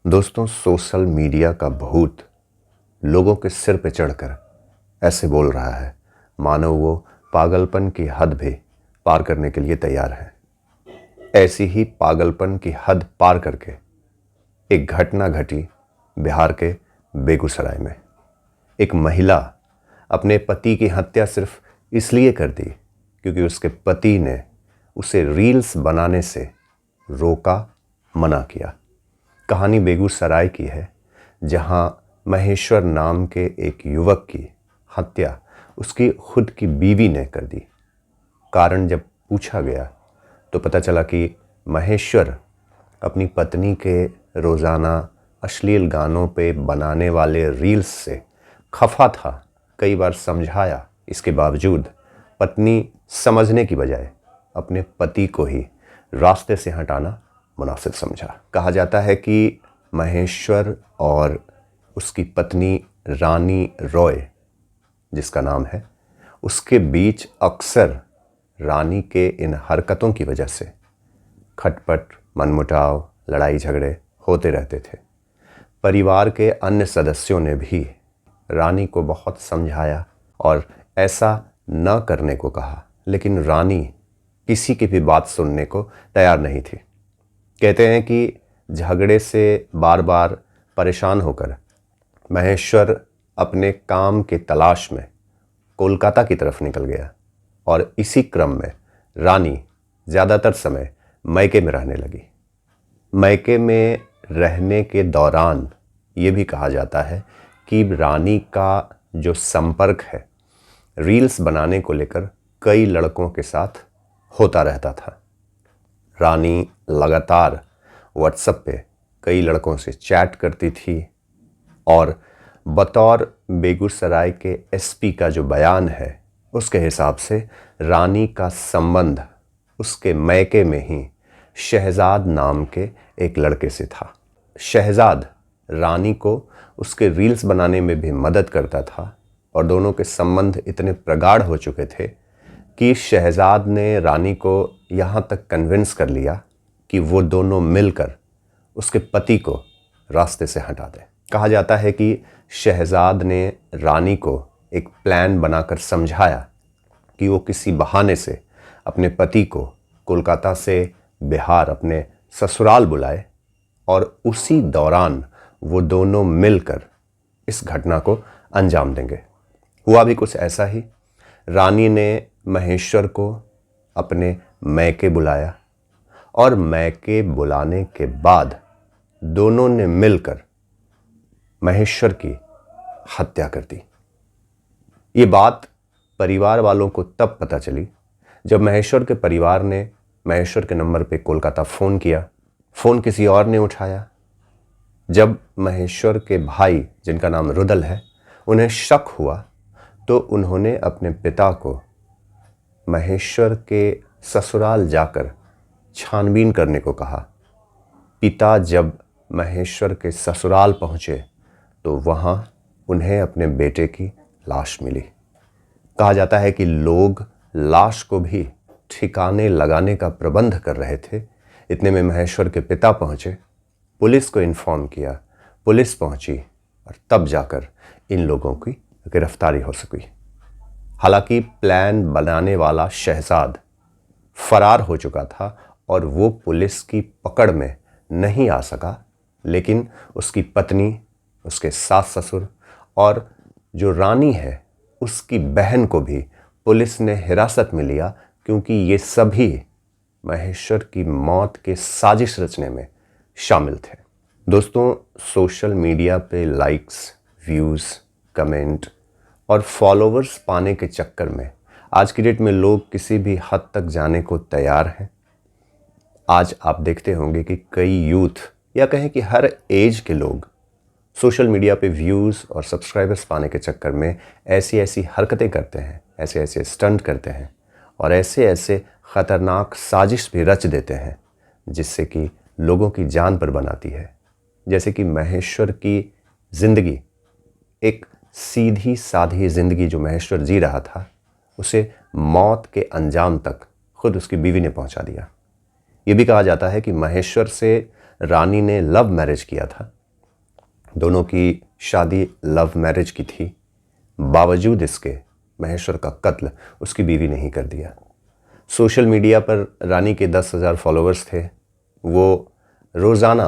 दोस्तों, social media का भूत लोगों के सिर पे चढ़कर ऐसे बोल रहा है मानो वो पागलपन की हद भी पार करने के लिए तैयार है। ऐसी ही पागलपन की हद पार करके एक घटना घटी बिहार के बेगूसराय में। एक महिला अपने पति की हत्या सिर्फ इसलिए कर दी क्योंकि उसके पति ने उसे रील्स बनाने से रोका, मना किया। कहानी बेगूसराय की है, जहां महेश्वर नाम के एक युवक की हत्या उसकी खुद की बीवी ने कर दी। कारण जब पूछा गया तो पता चला कि महेश्वर अपनी पत्नी के रोज़ाना अश्लील गानों पे बनाने वाले रील्स से खफा था। कई बार समझाया, इसके बावजूद पत्नी समझने की बजाय अपने पति को ही रास्ते से हटाना मुनासिब समझा। कहा जाता है कि महेश्वर और उसकी पत्नी रानी रॉय, जिसका नाम है, उसके बीच अक्सर रानी के इन हरकतों की वजह से खटपट, मनमुटाव, लड़ाई झगड़े होते रहते थे। परिवार के अन्य सदस्यों ने भी रानी को बहुत समझाया और ऐसा न करने को कहा, लेकिन रानी किसी की भी बात सुनने को तैयार नहीं थी। कहते हैं कि झगड़े से बार बार परेशान होकर महेश्वर अपने काम के तलाश में कोलकाता की तरफ निकल गया और इसी क्रम में रानी ज़्यादातर समय मैके में रहने लगी। मैके में रहने के दौरान ये भी कहा जाता है कि रानी का जो संपर्क है रील्स बनाने को लेकर कई लड़कों के साथ होता रहता था। रानी लगातार व्हाट्सएप पे कई लड़कों से चैट करती थी और बतौर बेगूसराय के एसपी का जो बयान है उसके हिसाब से रानी का संबंध उसके मैके में ही शहजाद नाम के एक लड़के से था। शहजाद रानी को उसके रील्स बनाने में भी मदद करता था और दोनों के संबंध इतने प्रगाढ़ हो चुके थे कि शहजाद ने रानी को यहाँ तक कन्विंस कर लिया कि वो दोनों मिलकर उसके पति को रास्ते से हटा दें। कहा जाता है कि शहजाद ने रानी को एक प्लान बनाकर समझाया कि वो किसी बहाने से अपने पति को कोलकाता से बिहार अपने ससुराल बुलाए और उसी दौरान वो दोनों मिलकर इस घटना को अंजाम देंगे। हुआ भी कुछ ऐसा ही। रानी ने महेश्वर को अपने मैके बुलाया और मैके बुलाने के बाद दोनों ने मिलकर महेश्वर की हत्या कर दी। ये बात परिवार वालों को तब पता चली जब महेश्वर के परिवार ने महेश्वर के नंबर पे कोलकाता फ़ोन किया। फ़ोन किसी और ने उठाया। जब महेश्वर के भाई, जिनका नाम रुदल है, उन्हें शक हुआ तो उन्होंने अपने पिता को महेश्वर के ससुराल जाकर छानबीन करने को कहा। पिता जब महेश्वर के ससुराल पहुँचे तो वहाँ उन्हें अपने बेटे की लाश मिली। कहा जाता है कि लोग लाश को भी ठिकाने लगाने का प्रबंध कर रहे थे। इतने में महेश्वर के पिता पहुँचे, पुलिस को इन्फॉर्म किया, पुलिस पहुँची और तब जाकर इन लोगों की गिरफ्तारी हो सकी। हालांकि प्लान बनाने वाला शहजाद फरार हो चुका था और वो पुलिस की पकड़ में नहीं आ सका, लेकिन उसकी पत्नी, उसके सास ससुर और जो रानी है उसकी बहन को भी पुलिस ने हिरासत में लिया, क्योंकि ये सभी महेश्वर की मौत के साजिश रचने में शामिल थे। दोस्तों, सोशल मीडिया पे लाइक्स, व्यूज़, कमेंट और फॉलोवर्स पाने के चक्कर में आज की डेट में लोग किसी भी हद तक जाने को तैयार हैं। आज आप देखते होंगे कि कई यूथ, या कहें कि हर एज के लोग सोशल मीडिया पे व्यूज़ और सब्सक्राइबर्स पाने के चक्कर में ऐसी ऐसी हरकतें करते हैं, ऐसे ऐसे स्टंट करते हैं और ऐसे ऐसे ख़तरनाक साजिश भी रच देते हैं जिससे कि लोगों की जान पर बनाती है। जैसे कि महेश्वर की ज़िंदगी, एक सीधी साधी ज़िंदगी जो महेश्वर जी रहा था, उसे मौत के अंजाम तक खुद उसकी बीवी ने पहुंचा दिया। ये भी कहा जाता है कि महेश्वर से रानी ने लव मैरिज किया था, दोनों की शादी लव मैरिज की थी, बावजूद इसके महेश्वर का कत्ल उसकी बीवी ने ही कर दिया। सोशल मीडिया पर रानी के 10,000 फॉलोअर्स थे। वो रोज़ाना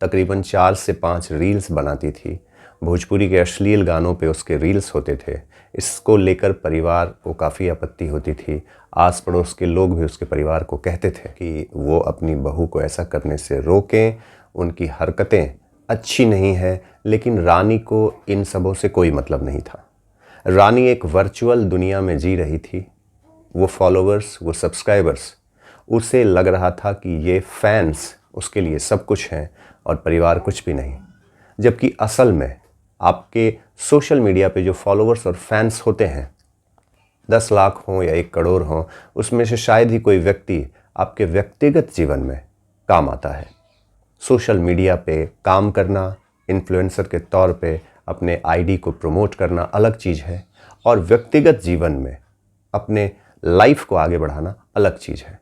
तकरीबन 4 से 5 रील्स बनाती थी। भोजपुरी के अश्लील गानों पे उसके रील्स होते थे। इसको लेकर परिवार को काफ़ी आपत्ति होती थी। आस पड़ोस के लोग भी उसके परिवार को कहते थे कि वो अपनी बहू को ऐसा करने से रोकें, उनकी हरकतें अच्छी नहीं है। लेकिन रानी को इन सबों से कोई मतलब नहीं था। रानी एक वर्चुअल दुनिया में जी रही थी। वो फॉलोअर्स, वो सब्सक्राइबर्स, उसे लग रहा था कि ये फैंस उसके लिए सब कुछ हैं और परिवार कुछ भी नहीं। जबकि असल में आपके सोशल मीडिया पे जो फॉलोअर्स और फैंस होते हैं, 10 लाख हों या 1 करोड़ हों, उसमें से शायद ही कोई व्यक्ति आपके व्यक्तिगत जीवन में काम आता है। सोशल मीडिया पे काम करना, इन्फ्लुएंसर के तौर पे अपने आईडी को प्रमोट करना अलग चीज़ है, और व्यक्तिगत जीवन में अपने लाइफ को आगे बढ़ाना अलग चीज़ है।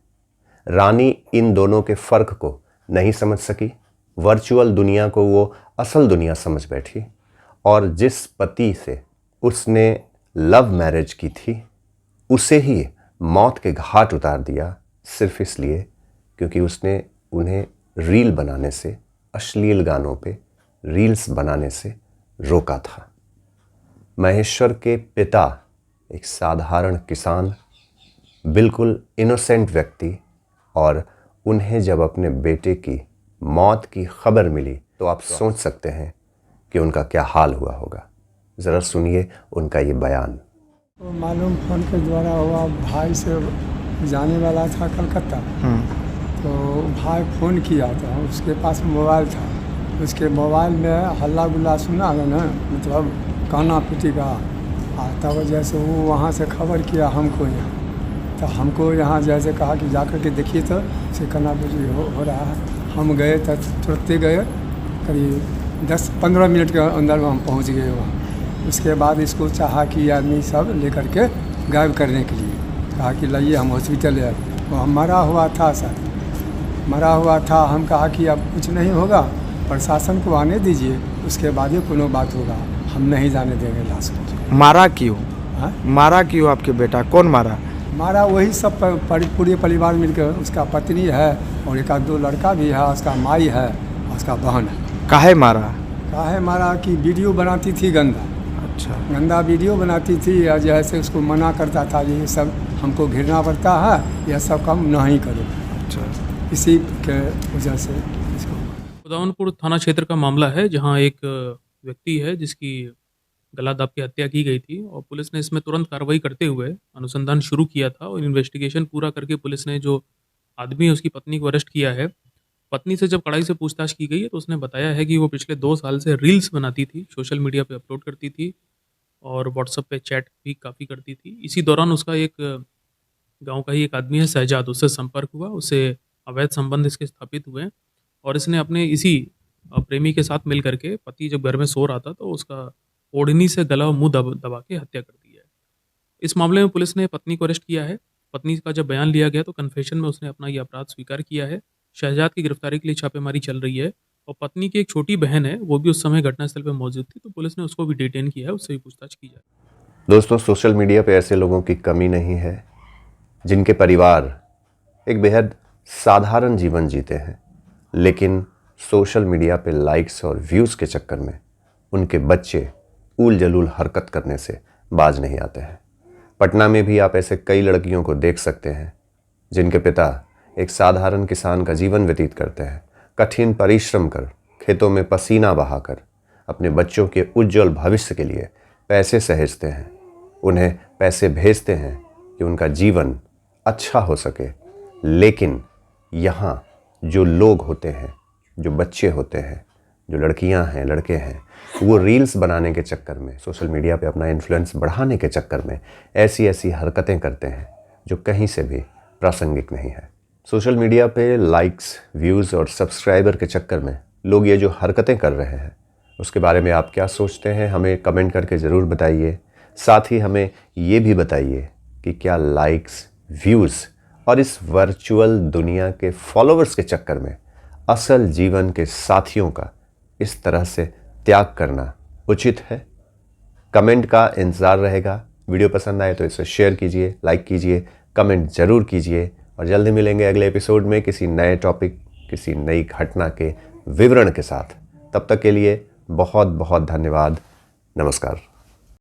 रानी इन दोनों के फ़र्क को नहीं समझ सकी। वर्चुअल दुनिया को वो असल दुनिया समझ बैठी, और जिस पति से उसने लव मैरिज की थी उसे ही मौत के घाट उतार दिया, सिर्फ इसलिए क्योंकि उसने उन्हें रील बनाने से, अश्लील गानों पे रील्स बनाने से रोका था। महेश्वर के पिता एक साधारण किसान, बिल्कुल इनोसेंट व्यक्ति, और उन्हें जब अपने बेटे की मौत की खबर मिली तो आप सोच सकते हैं कि उनका क्या हाल हुआ होगा। ज़रा सुनिए उनका ये बयान। तो मालूम फ़ोन के द्वारा हुआ, भाई से जाने वाला था कलकत्ता। तो भाई फ़ोन किया तो उसके पास मोबाइल था। उसके मोबाइल में हल्ला गुल्ला सुना ना, मतलब काना पिटी का। तब जैसे वो वहाँ से खबर किया हमको यहाँ, तो हमको यहाँ जैसे कहा कि जा कर के देखिए तो से काना पिटी हो रहा है। हम गए तो तुरंत गए, करीब 10-15 मिनट के अंदर में हम पहुँच गए वहाँ। उसके बाद इसको चाहा कि आदमी सब लेकर के गायब करने के लिए कहा कि लाइए हम हॉस्पिटल है। वो मरा हुआ था सर, मरा हुआ था। हम कहा कि अब कुछ नहीं होगा, प्रशासन को आने दीजिए, उसके बाद ही कोनो बात होगा, हम नहीं जाने देंगे लाश को। मारा क्यों? हाँ? मारा क्यों आपके बेटा? कौन मारा? मारा वही सब पूरे परिवार मिलकर, उसका पत्नी है और एक आध 2 लड़का भी है, उसका माई है, उसका बहन है। काहे मारा? काहे मारा कि वीडियो बनाती थी गंदा। अच्छा, गंदा वीडियो बनाती थी, या जैसे उसको मना करता था ये सब हमको घिरना पड़ता है, यह सब काम नहीं करो। अच्छा। इसी के वजह से इसको। उदयपुर थाना क्षेत्र का मामला है, जहां एक व्यक्ति है जिसकी गला दाब के हत्या की गई थी, और पुलिस ने इसमें तुरंत कार्रवाई करते हुए अनुसंधान शुरू किया था। और इन्वेस्टिगेशन पूरा करके पुलिस ने जो आदमी है उसकी पत्नी को अरेस्ट किया है। पत्नी से जब कड़ाई से पूछताछ की गई है तो उसने बताया है कि वो पिछले 2 साल से रील्स बनाती थी, सोशल मीडिया पे अपलोड करती थी और व्हाट्सएप पे चैट भी काफ़ी करती थी। इसी दौरान उसका एक गांव का ही एक आदमी है शहजाद, उससे संपर्क हुआ, उससे अवैध संबंध इसके स्थापित हुए, और इसने अपने इसी प्रेमी के साथ मिल करके पति जब घर में सो रहा था तो उसका ओढ़नी से गला और मुंह दबा के हत्या कर दी है। इस मामले में पुलिस ने पत्नी को अरेस्ट किया है। पत्नी का जब बयान लिया गया तो कन्फेशन में उसने अपना ये अपराध स्वीकार किया है। शहजाद की गिरफ्तारी के लिए छापेमारी चल रही है, और पत्नी की एक छोटी बहन है, वो भी उस समय घटनास्थल पर मौजूद थी, तो पुलिस ने उसको भी डिटेन किया है, उससे भी पूछताछ की जाए। दोस्तों, सोशल मीडिया पे ऐसे लोगों की कमी नहीं है जिनके परिवार एक बेहद साधारण जीवन जीते हैं, लेकिन सोशल मीडिया पे लाइक्स और व्यूज़ के चक्कर में उनके बच्चे ऊल जलूल हरकत करने से बाज नहीं आते हैं। पटना में भी आप ऐसे कई लड़कियों को देख सकते हैं जिनके पिता एक साधारण किसान का जीवन व्यतीत करते हैं, कठिन परिश्रम कर, खेतों में पसीना बहाकर अपने बच्चों के उज्जवल भविष्य के लिए पैसे सहेजते हैं, उन्हें पैसे भेजते हैं कि उनका जीवन अच्छा हो सके। लेकिन यहाँ जो लोग होते हैं, जो बच्चे होते हैं, जो लड़कियां हैं, लड़के हैं, वो रील्स बनाने के चक्कर में, सोशल मीडिया पे अपना इन्फ्लुएंस बढ़ाने के चक्कर में ऐसी ऐसी हरकतें करते हैं जो कहीं से भी प्रासंगिक नहीं है। सोशल मीडिया पे लाइक्स, व्यूज़ और सब्सक्राइबर के चक्कर में लोग ये जो हरकतें कर रहे हैं उसके बारे में आप क्या सोचते हैं, हमें कमेंट करके ज़रूर बताइए। साथ ही हमें ये भी बताइए कि क्या लाइक्स, व्यूज़ और इस वर्चुअल दुनिया के फॉलोअर्स के चक्कर में असल जीवन के साथियों का इस तरह से त्याग करना उचित है? कमेंट का इंतज़ार रहेगा। वीडियो पसंद आए तो इसे शेयर कीजिए, लाइक कीजिए, कमेंट ज़रूर कीजिए और जल्दी मिलेंगे अगले एपिसोड में किसी नए टॉपिक, किसी नई घटना के विवरण के साथ। तब तक के लिए बहुत बहुत धन्यवाद। नमस्कार।